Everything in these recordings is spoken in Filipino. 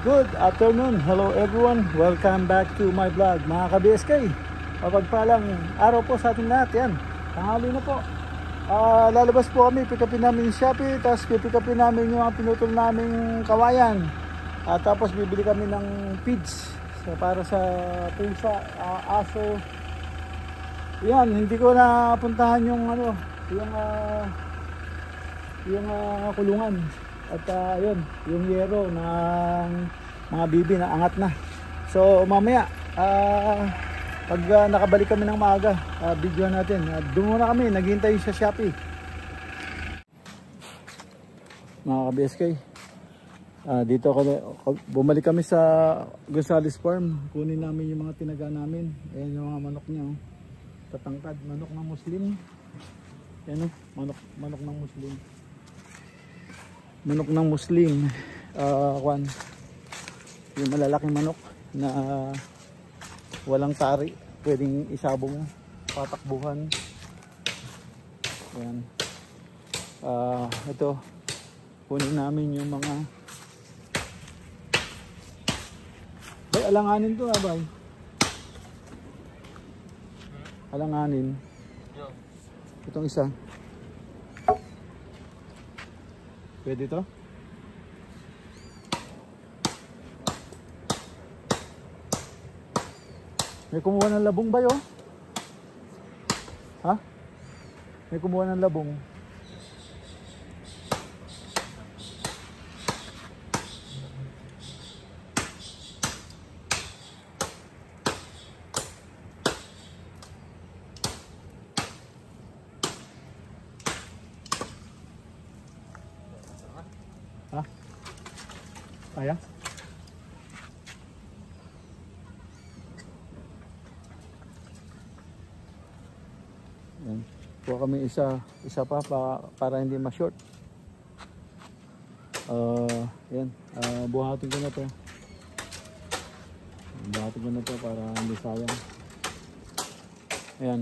Good afternoon, hello everyone, welcome back to my vlog mga ka-BSK. Mapagpalang araw po sa ating lahat. Yan, tanghali na po. Lalabas po kami, pick upin namin yung Shopee, tapos pick upin namin yung mga pinutol naming kawayan, at tapos bibili kami ng feeds para sa pusa, aso. Yan, hindi ko na puntahan yung yung kulungan. At yun, yung yero ng mga bibi na angat na. So mamaya pag nakabalik kami ng maaga, video natin. Doon muna kami, naghihintay sa Shopee. Mga ka-BSK, dito bumalik kami sa Gonzales Farm. Kunin namin yung mga tinaga namin. Ayan yung mga manok niya, oh. Tatangkad, manok ng Muslim. Ayan, oh, manok ng Muslim. Manok ng Muslim, yung malalaking manok na walang tari, pwedeng isabong, patakbuhan. Ayan. Ito, kunin namin yung mga bay, alanganin to ha, bay. Alanganin. Itong isa. Pwede to? May kumuha ng labong ba yun? Ha? May kumuha ng labong. Ha? Kaya? Yan. Kuha kami isa pa para hindi ma-short. Yan. Buhatin ko na to. Buhatin ko na to para hindi sayang. Ayan.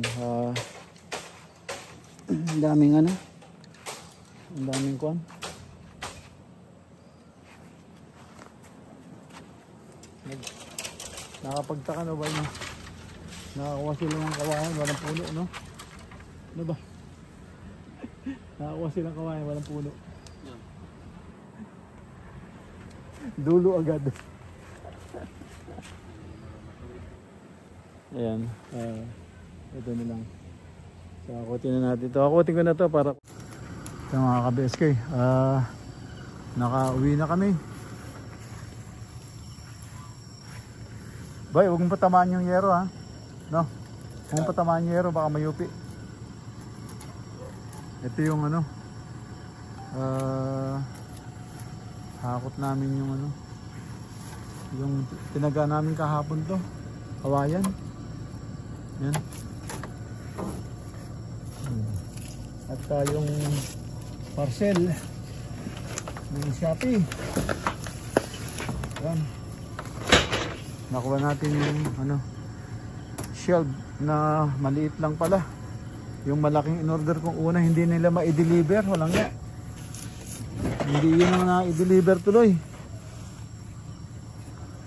Ang daming ano. Ang daming kuwan. Nakapagtaka na ba yun? Nakakuha sila ng kawayan, walang puno, no? Ano ba? Nakakuha sila ng kawayan, walang puno. Dulo agad. Ayan. Ito na lang. So, akutin na natin ito. Akutin ko na ito para ito mga ka-BSK. Naka-uwi na kami. Bay, huwag mong patamaan yung yero, ha? No? Huwag mong patamaan yung yero, baka mayupi. Ito yung ano, hakot namin yung ano, yung tinaga namin kahapon to, kawayan. Yan. At yung parcel ng Shopee. Yan. Nakuha natin yung ano, shelf na maliit lang pala. Yung malaking in-order kong una, hindi nila ma-deliver. Walang nga. Hindi yun ang na-deliver tuloy.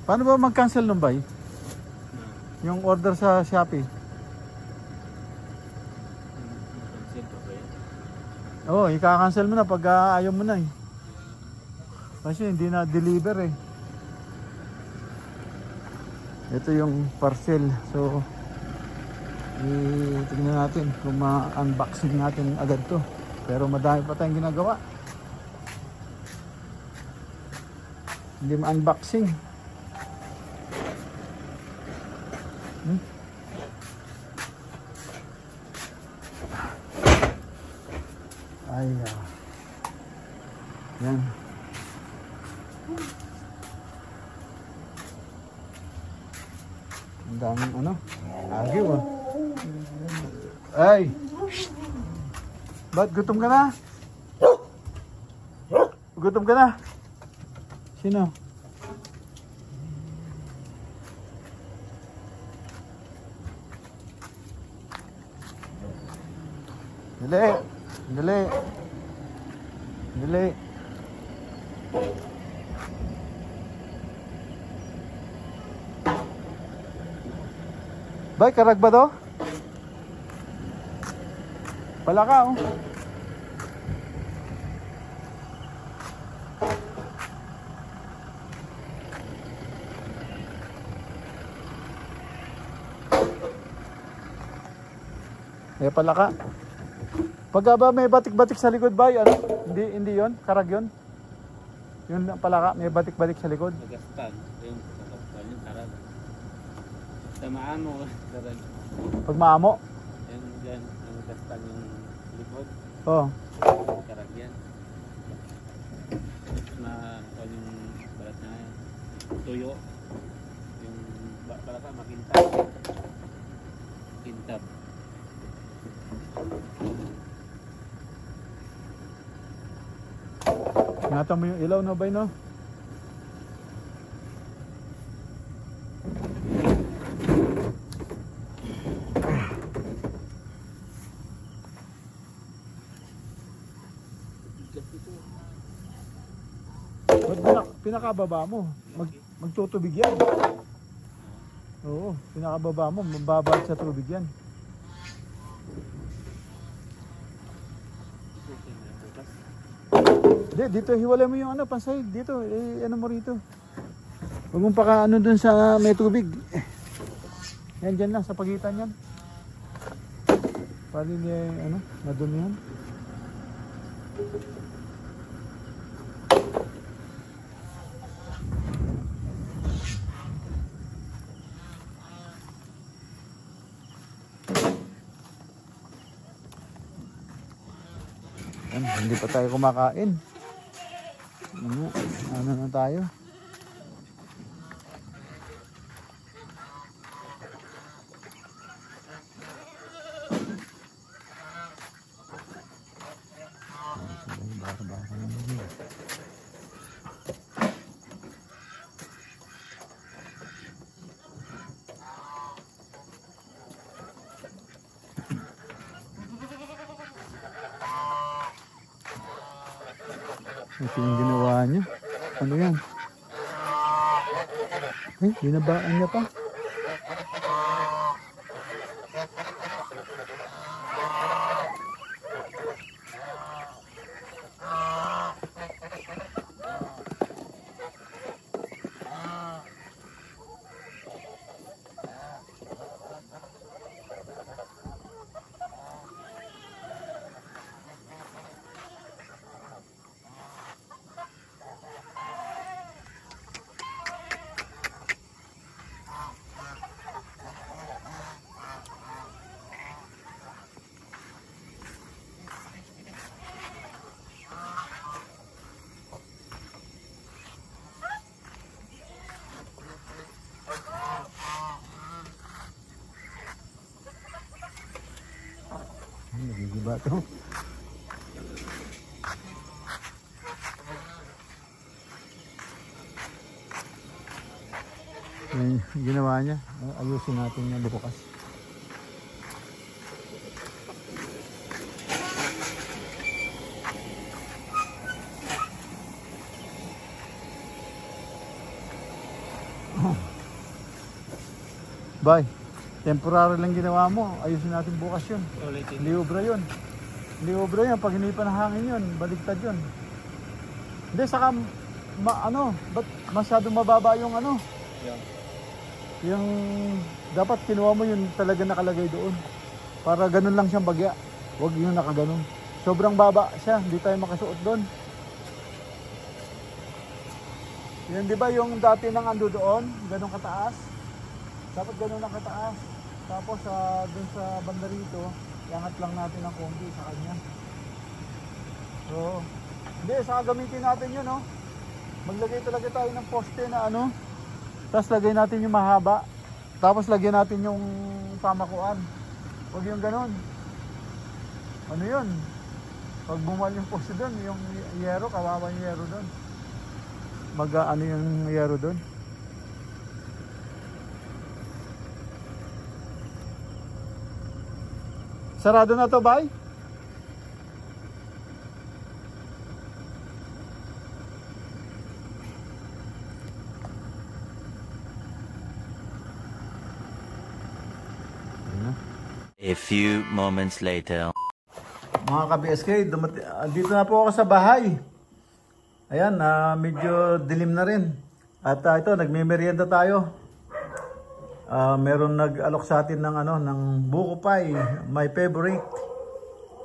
Paano ba mag-cancel nun, bay? Yung order sa Shopee. Oo, ika-cancel mo na pag ayaw mo na eh. Kasi hindi na deliver eh. Ito yung parcel. So, tingnan natin kung ma-unboxing natin agad to. Pero madami pa tayong ginagawa. Hindi ma-unboxing. Ay, yan. Ang daming ano, agyo ah. Ay! Ba't gutom ka na? Gutom ka na? Sino? Dali! Dali! Dali! Bay, karag ba to? Pala ka oh. Eh pala ka. Pagka ba may batik-batik sa likod ba? Ano? Hindi yon, karag yon. Yun pala ka, may batik-batik sa likod. Nagastan, yung karag. Sa maamo, karag. Pag maamo? Yan dyan, nagastan yung likod. Oo. Karag yan. Na, yung balat na tuyo. Yung pala ka, makintab. Makintab. Ingatan mo yung ilaw na bay no? Ba't pinakababa mo? Magtutubig yan. Oo, pinakababa mo, mababad sa tubig yan. Dito hiwalay mo yung ano, pansay dito, ano mo rito. Huwag mong paka ano dun sa may tubig. Yan dyan lang sa pagitan yan. Para hindi ano, madumi yan. Hindi pa tayo kumakain. Ano na tayo? Ito yung ginawa niya. Ano yan? Eh, binabaan niya pa. Nagigiba ito. Yan ginawa niya. Ayusin natin na bukas. Bay, temporary lang ginawa mo. Ayusin natin bukas yun. Ulitin. Liobra yun. Liobra yun. Pag hinipan ng hangin yun, baligtad yun. Hindi, saka, ba't masyadong mababa yung ano? Yeah. Yung, dapat kinuha mo yun talaga nakalagay doon. Para ganun lang siyang bagya. Huwag yung nakaganon. Sobrang baba siya. Hindi tayo makasuot doon. Yan, di ba yung dati nang ando doon, ganun kataas? Dapat ganun lang kataas. Tapos dun sa banda rito, iangat lang natin ang konti sa kanya. So, hindi, saka gamitin natin yun, no? Maglagay talaga tayo ng poste na ano. Tapos lagay natin yung mahaba. Tapos lagyan natin yung pamakuan. Huwag yung ganun. Ano yun? Pag bumal yung poste doon, yung yero, kawawa yung yero doon. Ano yung yero doon? Sarado na to, bay? A few moments later. Mga ka-BSK, dito na po ako sa bahay. Ayan, medyo dilim na rin. At ito, nagme-merienda tayo. Meron nag-alok sa atin ng ng buko pie, my favorite.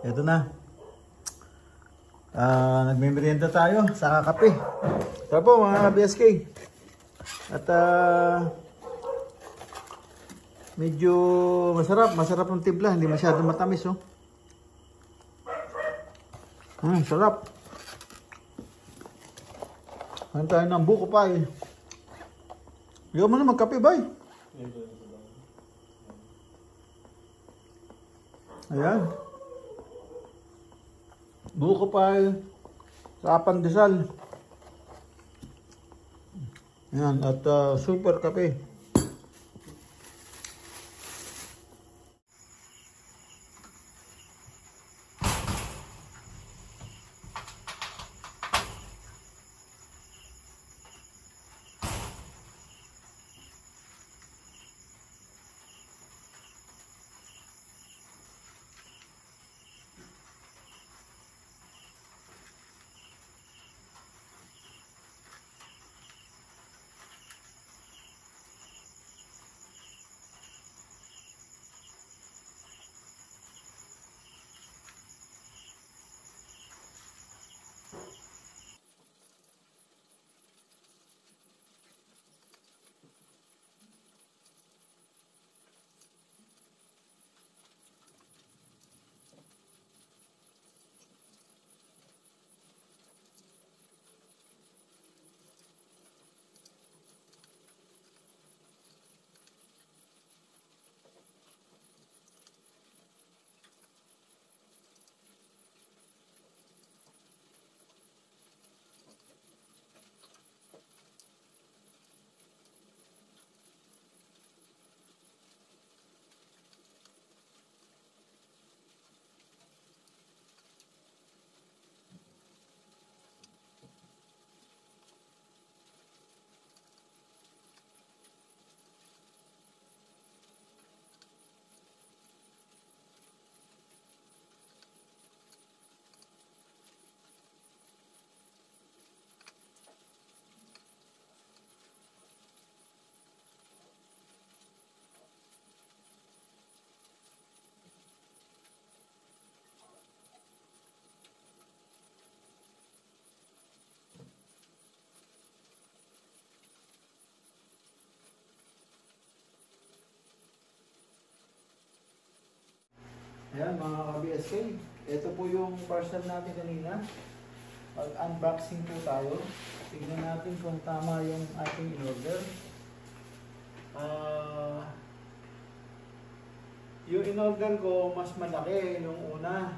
Ito na. Nagme-merienda tayo sa kape. Ito po mga ka-BSK. At medyo masarap ng timpla, hindi masyadong matamis, oh. Sarap. Ano tayo ng buko pie. Ikaw mo na magkape, bay. Ayan. Buko pie sa pandesal. Ayan, at super kape. Ayan mga ka-BSK, ito po yung parcel natin kanina. Pag-unboxing po tayo. Tignan natin kung tama yung ating in-order. Yung in-order ko mas malaki nung una.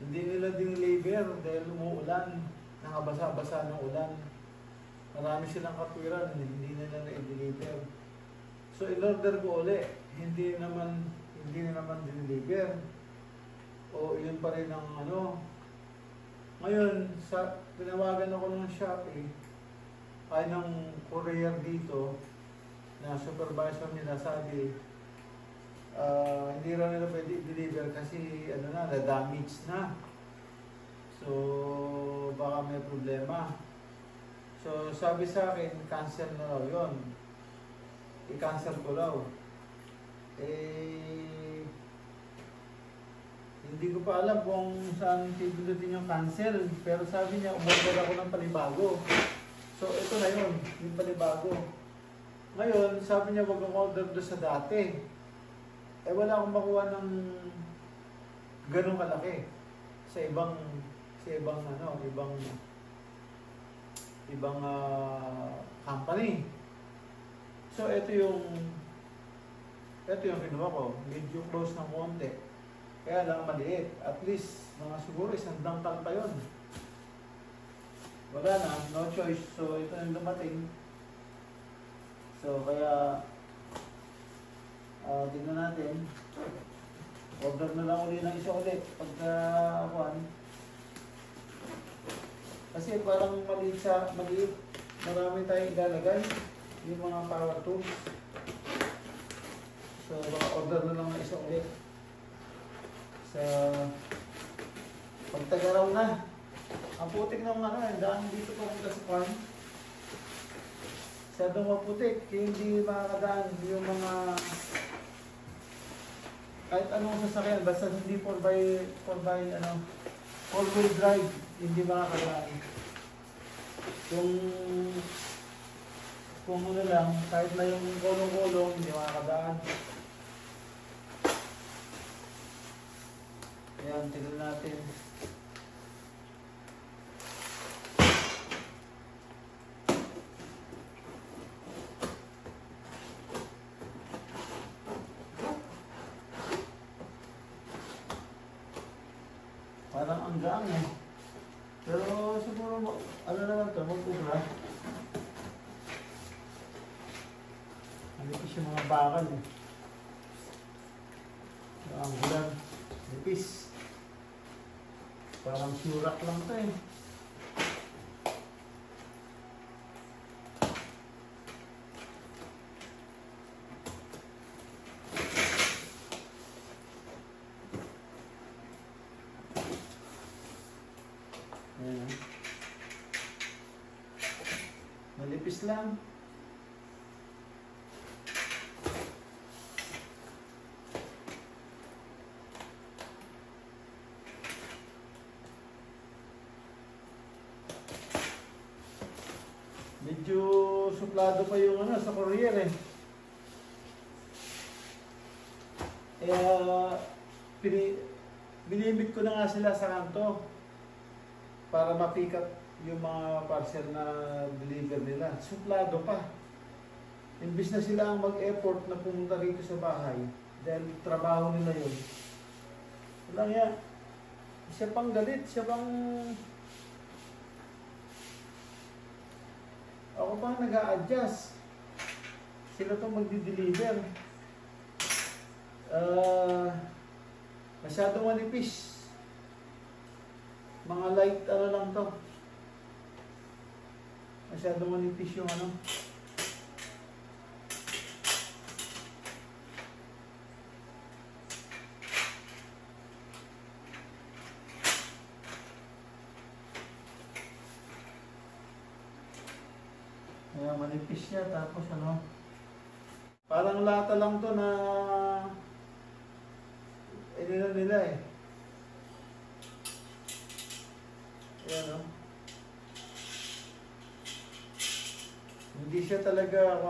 Hindi nila din-deliver dahil umuulan. Nakabasa-basa ng ulan. Marami silang katwiran, hindi nila na-deliver. So in-order ko ulit. Hindi naman din-deliver. O yun pa rin ang . Ngayon, tinawagan ako ng Shopee. ay ng courier dito na supervisor nila, sabi hindi raw nila pwede deliver kasi ano na, damage na. So baka may problema. So sabi sa akin, cancel na raw yun. I-cancel ko raw. Hindi ko pa alam kung saan pipindutin yung cancel. Pero sabi niya, umorder ako ng panibago. So ito na yun, yung panibago. Ngayon, sabi niya wag akong order doon sa dati. Wala akong makuha ng ganong kalaki sa ibang company. So ito yung kinuha ko, medyo close ng konti. Kaya lang maliit. At least mga siguro isang dangkal pa yun. Wala na, no choice. So ito yung dumating. So kaya tingnan natin. Order na lang ulit ng isa ulit pagka kasi parang maliit. Marami tayong ilalagay yung mga power tools. So baka order na lang ng isa ulit sa pagtagaraw na. Ang putik ng daan dito papunta sa farm. Masyadong maputik, hindi makakadaan yung mga kahit anong sasakyan, basta hindi 4-wheel drive, hindi makakadaan. Kung ano lang, kahit na yung gulong-gulong, hindi makakadaan. Ayan, tignan natin. Parang ang gaang eh. Pero siguro, ano naman ito, mag-ubra. Nalipis yung mga bakal eh. Ang bulan, nalipis. Parang surak lang ito eh. Ayan. Malipis lang. Medyo suplado pa yung sa courier eh. Binimit ko na nga sila sa kanto para ma-pick up yung mga parcel na deliver nila. Suplado pa. Imbis na sila ang mag-effort na pumunta rito sa bahay dahil trabaho nila yun. Wala nga. Siya pang galit. Siya pang... Ako pang nag-a-adjust. Sila itong magdi-deliver. Masyadong manipis. Mga light lang to. Masyadong manipis yung Kaya manipis siya, tapos parang lata lang to na nila eh. Ayan Hindi siya talaga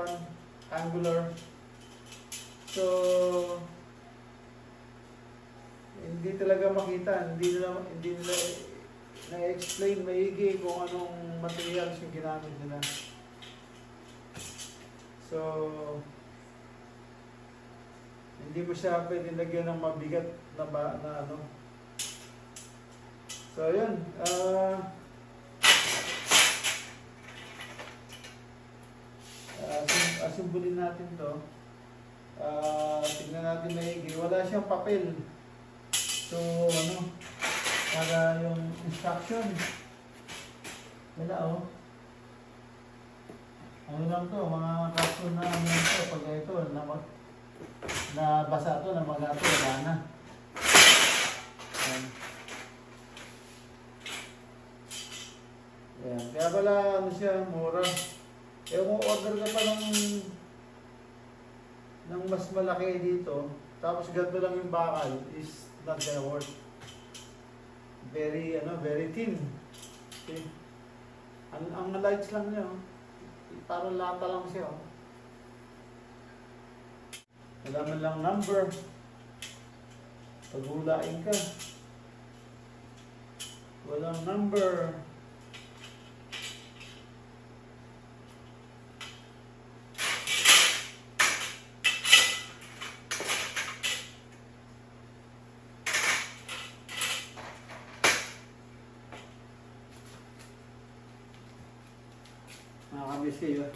angular. So hindi talaga makita, hindi nila na-explain maigi kung anong materials yung ginamit nila. So hindi mo siya pwede lagyan ng mabigat na So yun, asimbulin natin to. Tignan natin maigi. Wala siyang papel. So para yung instruction. Wala Ano lang to, mga kapson na ano lang to, pag ito, nabasa to, namaga to, wala na. Ayan. Ayan. Kaya pala ano siya, mura. Eh kung order ka pa ng mas malaki dito, tapos ganito lang yung bakal, is not gonna work. Very, very thin. Okay. Ang lights lang niya, oh. Parang lata lang siya, oh. Wala man lang number. Paghulain ka. Walang number. Nakakamiss kayo.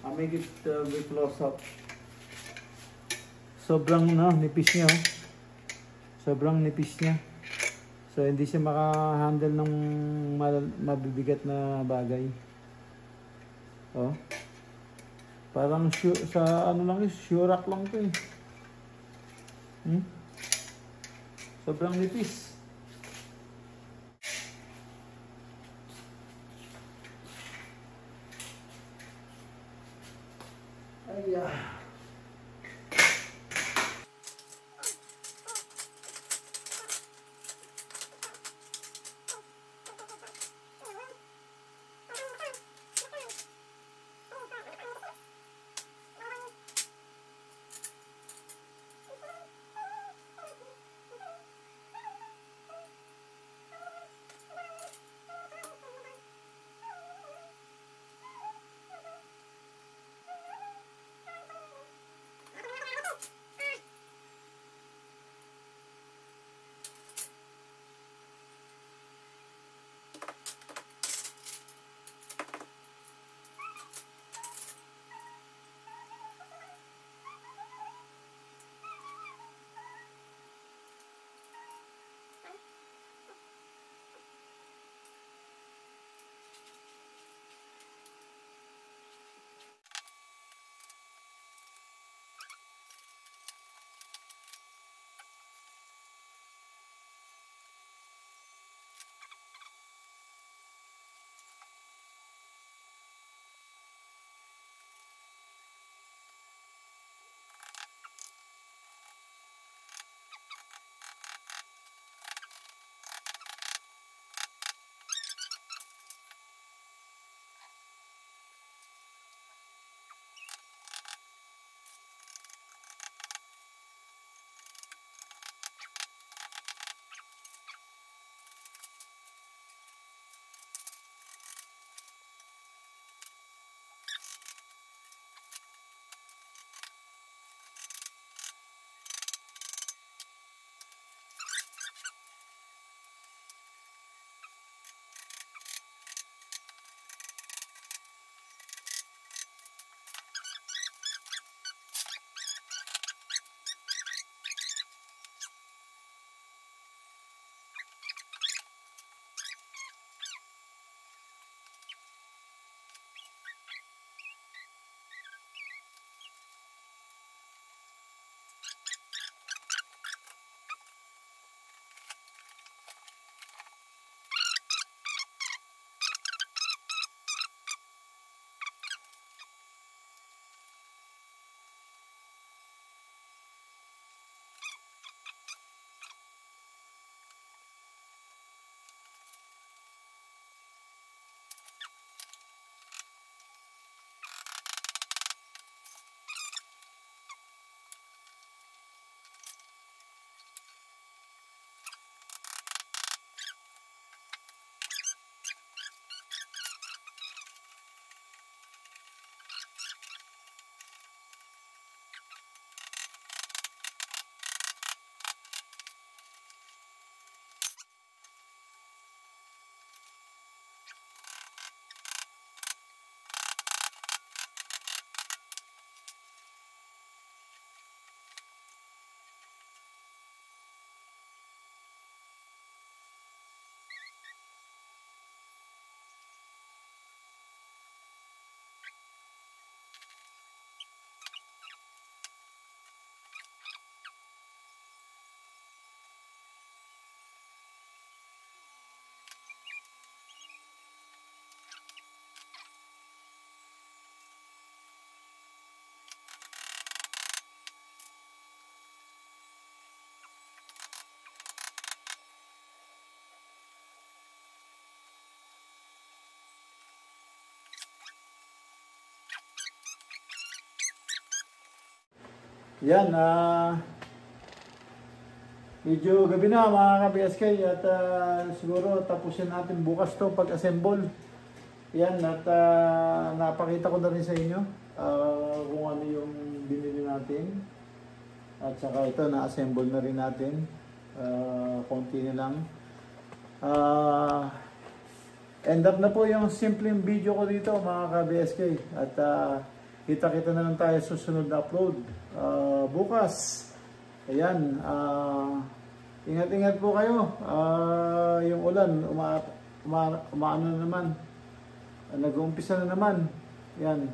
I'll make it be close up. Sobrang nipis niya, oh. Sobrang nipis niya. So hindi siya maka-handle ng mabibigat na bagay. Oh. Parang sa ano lang, shurak lang 'to eh. Sobrang nipis. Ay, Yan, medyo gabi na mga ka-BSK at siguro tapusin natin bukas to pag-assemble. Yan, at napakita ko na rin sa inyo kung ano yung binili natin. At saka ito, na-assemble na rin natin. Konti na lang. End up na po yung simpleng video ko dito mga ka-BSK. At kita-kita na lang tayo susunod na upload bukas. Ayan, ingat-ingat po kayo. Yung ulan umaano na naman, nag-uumpisa na naman. Yan,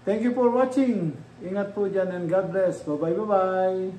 thank you for watching. Ingat po dyan and God bless. Bye bye.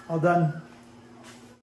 All done.